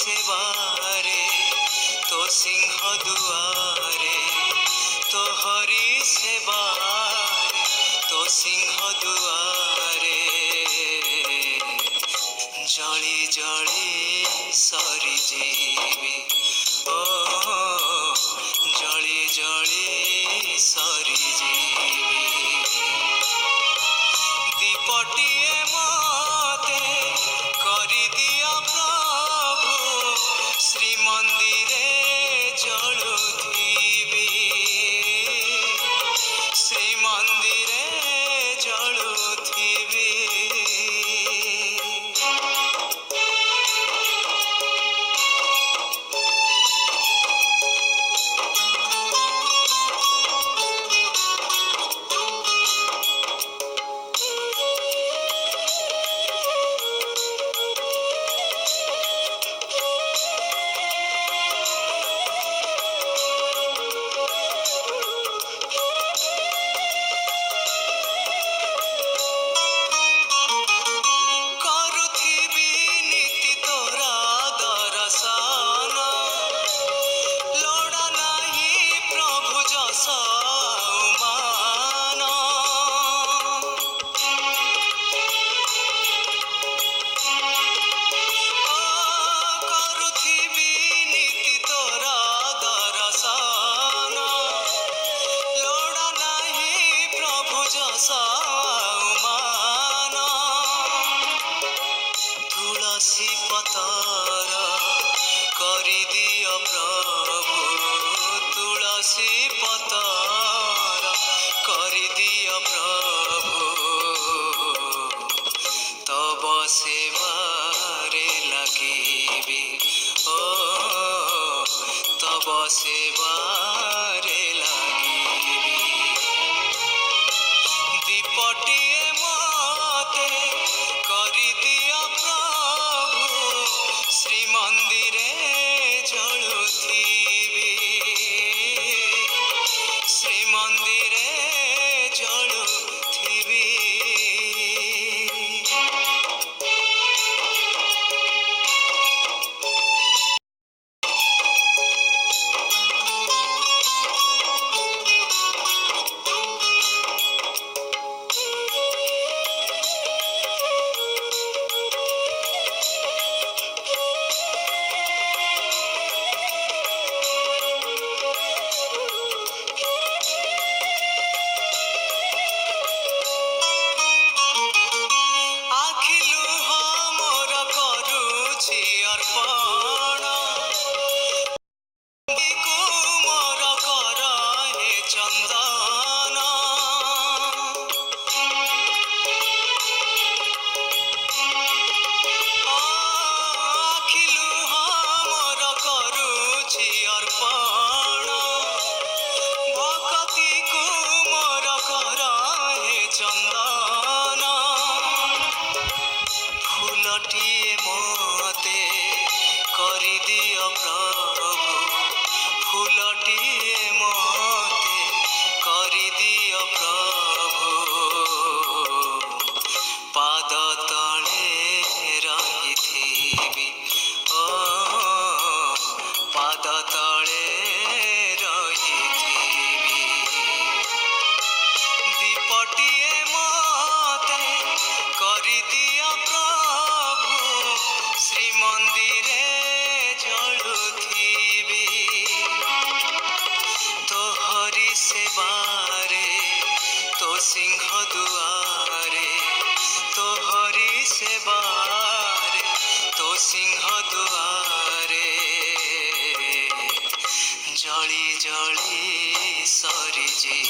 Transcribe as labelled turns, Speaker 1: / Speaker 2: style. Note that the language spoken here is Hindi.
Speaker 1: सेवारे तो सिंह दुआरे तो हरि सेवारे तो सिंह दुआरे जली जली सरी जीवी ओ जली जली सरी जीवी दीपटिए मते करी दिया प्रभु श्री मंदिरे जलुथिबी श्री मंदिरे जलुथिबी तुलसी पतर करी दियो प्रभु तुलसी पतर करी दियो प्रभु तब सेवारे लगिबी ओ तब सेवारे लगिबी दीपटिए मते करी दिया प्रभु श्री मंदिरे जलुथिबी श्री मंदिरे जलुथिबी फूलटिए मते करी दियो प्रभु फूलटिए मते करी दियो प्रभु पाद तले रहिथिबी ओ पाद तले रहिथिबी दीपटिए मते करी दियो प्रभु श्री मंदिरे जलुथिबी तो हरि सेवारे तो सिंह दुआरे तो हरि सेवारे तो सिंह दुआरे जली जली सरी जी